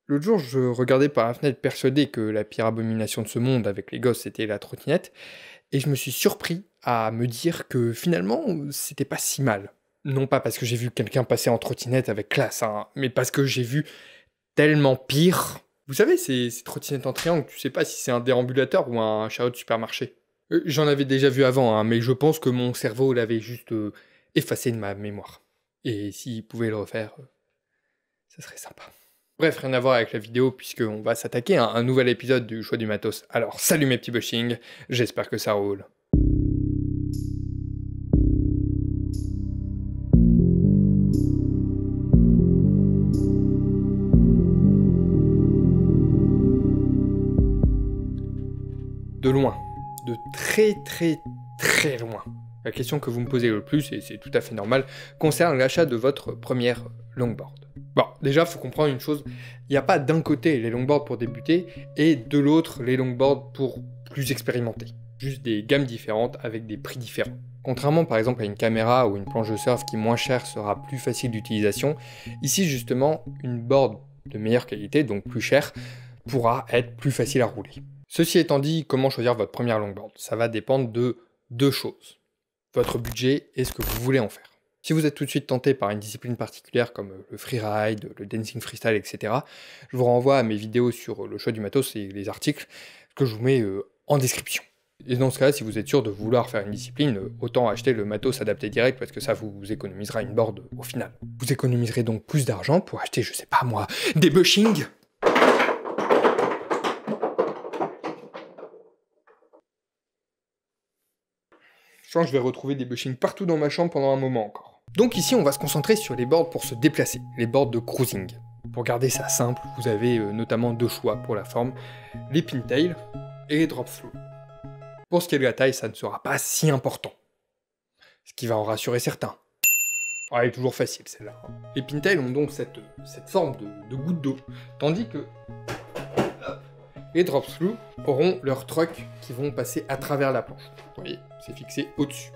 L'autre jour, je regardais par la fenêtre persuadé que la pire abomination de ce monde avec les gosses, c'était la trottinette, et je me suis surpris à me dire que finalement, c'était pas si mal. Non pas parce que j'ai vu quelqu'un passer en trottinette avec classe, hein, mais parce que j'ai vu tellement pire. Vous savez, ces trottinettes en triangle, tu sais pas si c'est un déambulateur ou un chariot de supermarché. J'en avais déjà vu avant, hein, mais je pense que mon cerveau l'avait juste effacé de ma mémoire. Et s'il pouvait le refaire, ça serait sympa. Bref, rien à voir avec la vidéo puisqu'on va s'attaquer à un nouvel épisode du choix du matos. Alors salut mes petits bushings, j'espère que ça roule. De loin, de très loin. La question que vous me posez le plus, et c'est tout à fait normal, concerne l'achat de votre première longboard. Bon, déjà, faut comprendre une chose, il n'y a pas d'un côté les longboards pour débuter, et de l'autre les longboards pour plus expérimenter. Juste des gammes différentes avec des prix différents. Contrairement par exemple à une caméra ou une planche de surf qui moins chère sera plus facile d'utilisation, ici justement, une board de meilleure qualité, donc plus chère, pourra être plus facile à rouler. Ceci étant dit, comment choisir votre première longboard? Ça va dépendre de deux choses. Votre budget et ce que vous voulez en faire. Si vous êtes tout de suite tenté par une discipline particulière comme le freeride, le dancing freestyle, etc., je vous renvoie à mes vidéos sur le choix du matos et les articles que je vous mets en description. Et dans ce cas, si vous êtes sûr de vouloir faire une discipline, autant acheter le matos adapté direct parce que ça vous économisera une board au final. Vous économiserez donc plus d'argent pour acheter, je sais pas moi, des bushings. Je pense que je vais retrouver des bushings partout dans ma chambre pendant un moment encore. Donc ici, on va se concentrer sur les boards pour se déplacer, les boards de cruising. Pour garder ça simple, vous avez notamment deux choix pour la forme, les pintail et les drop through. Pour ce qui est de la taille, ça ne sera pas si important. Ce qui va en rassurer certains. Ah, elle est toujours facile celle-là. Les pintail ont donc cette forme de goutte d'eau, tandis que les drop through auront leurs trucks qui vont passer à travers la planche. Vous voyez, c'est fixé au-dessus.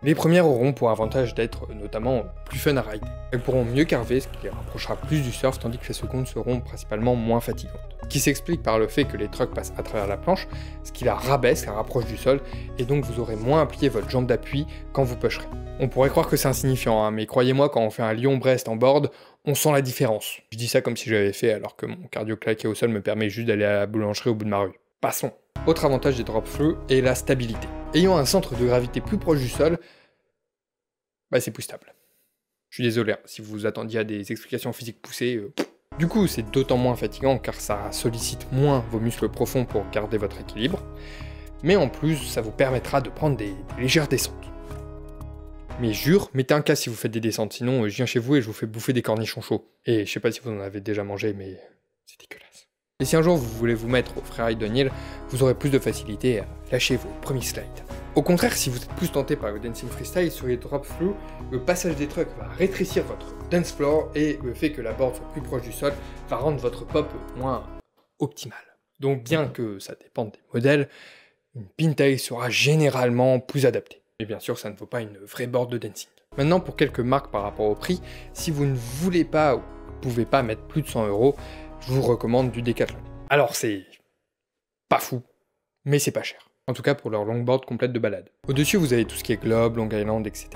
Les premières auront pour avantage d'être notamment plus fun à ride. Elles pourront mieux carver, ce qui les rapprochera plus du surf, tandis que les secondes seront principalement moins fatigantes. Ce qui s'explique par le fait que les trucks passent à travers la planche, ce qui la rabaisse, la rapproche du sol, et donc vous aurez moins à plier votre jambe d'appui quand vous pusherez. On pourrait croire que c'est insignifiant, hein, mais croyez-moi, quand on fait un Lyon-Brest en board, on sent la différence. Je dis ça comme si je l'avais fait, alors que mon cardio claqué au sol me permet juste d'aller à la boulangerie au bout de ma rue. Passons. Autre avantage des drop-through est la stabilité. Ayant un centre de gravité plus proche du sol, c'est plus stable. Je suis désolé, hein, si vous vous attendiez à des explications physiques poussées, Du coup, c'est d'autant moins fatigant car ça sollicite moins vos muscles profonds pour garder votre équilibre, mais en plus, ça vous permettra de prendre des légères descentes. Mais jure, mettez un casque si vous faites des descentes, sinon je viens chez vous et je vous fais bouffer des cornichons chauds. Et je sais pas si vous en avez déjà mangé, mais c'est dégueulasse. Et si un jour vous voulez vous mettre au freeride Downhill, vous aurez plus de facilité à lâcher vos premiers slides. Au contraire, si vous êtes plus tenté par le dancing freestyle, sur les drop-through, le passage des trucks va rétrécir votre dance floor et le fait que la board soit plus proche du sol va rendre votre pop moins optimal. Donc bien que ça dépende des modèles, une pintail sera généralement plus adaptée. Et bien sûr, ça ne vaut pas une vraie board de dancing. Maintenant, pour quelques marques par rapport au prix, si vous ne voulez pas ou ne pouvez pas mettre plus de 100 €, je vous recommande du Decathlon. Alors c'est pas fou, mais c'est pas cher. En tout cas pour leur longboard complète de balade. Au-dessus, vous avez tout ce qui est Globe, Long Island, etc.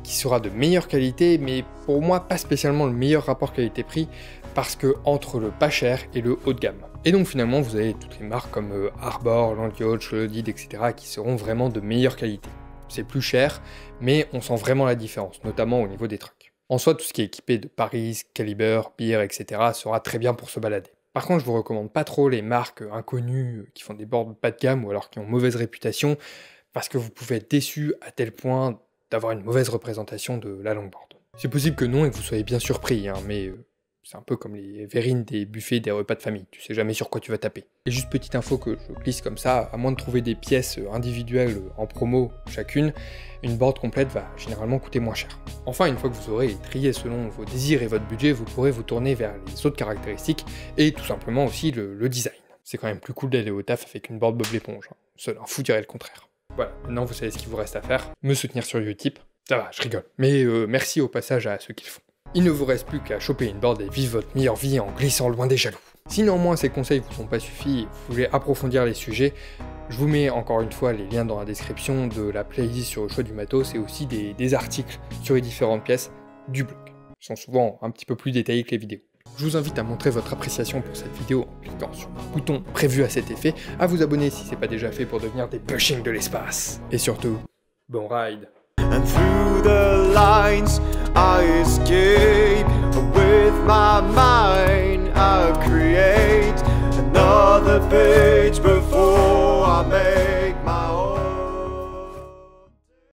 qui sera de meilleure qualité, mais pour moi pas spécialement le meilleur rapport qualité-prix, parce que entre le pas cher et le haut de gamme. Et donc finalement, vous avez toutes les marques comme Arbor, Landyacht, Loaded, etc. qui seront vraiment de meilleure qualité. C'est plus cher, mais on sent vraiment la différence, notamment au niveau des trucks. En soi, tout ce qui est équipé de Paris, Caliber, Beer, etc. sera très bien pour se balader. Par contre, je vous recommande pas trop les marques inconnues qui font des boards bas de gamme ou alors qui ont mauvaise réputation, parce que vous pouvez être déçu à tel point d'avoir une mauvaise représentation de la longboard. C'est possible que non et que vous soyez bien surpris, hein, mais c'est un peu comme les verrines des buffets des repas de famille, tu sais jamais sur quoi tu vas taper. Et juste petite info que je glisse comme ça, à moins de trouver des pièces individuelles en promo chacune, une board complète va généralement coûter moins cher. Enfin, une fois que vous aurez trié selon vos désirs et votre budget, vous pourrez vous tourner vers les autres caractéristiques et tout simplement aussi le design. C'est quand même plus cool d'aller au taf avec une board Bob l'éponge, seul un fou dirait le contraire. Voilà, maintenant vous savez ce qu'il vous reste à faire, me soutenir sur Utip. Ça va, je rigole. Mais merci au passage à ceux qui le font. Il ne vous reste plus qu'à choper une board et vivre votre meilleure vie en glissant loin des jaloux. Si néanmoins ces conseils vous ont pas suffi et vous voulez approfondir les sujets, je vous mets encore une fois les liens dans la description de la playlist sur le choix du matos et aussi des articles sur les différentes pièces du blog. Ils sont souvent un petit peu plus détaillés que les vidéos. Je vous invite à montrer votre appréciation pour cette vidéo en cliquant sur le bouton prévu à cet effet, à vous abonner si ce n'est pas déjà fait pour devenir des Bushings de l'espace. Et surtout, bon ride. And through the lines I escape, with my mind I create another page.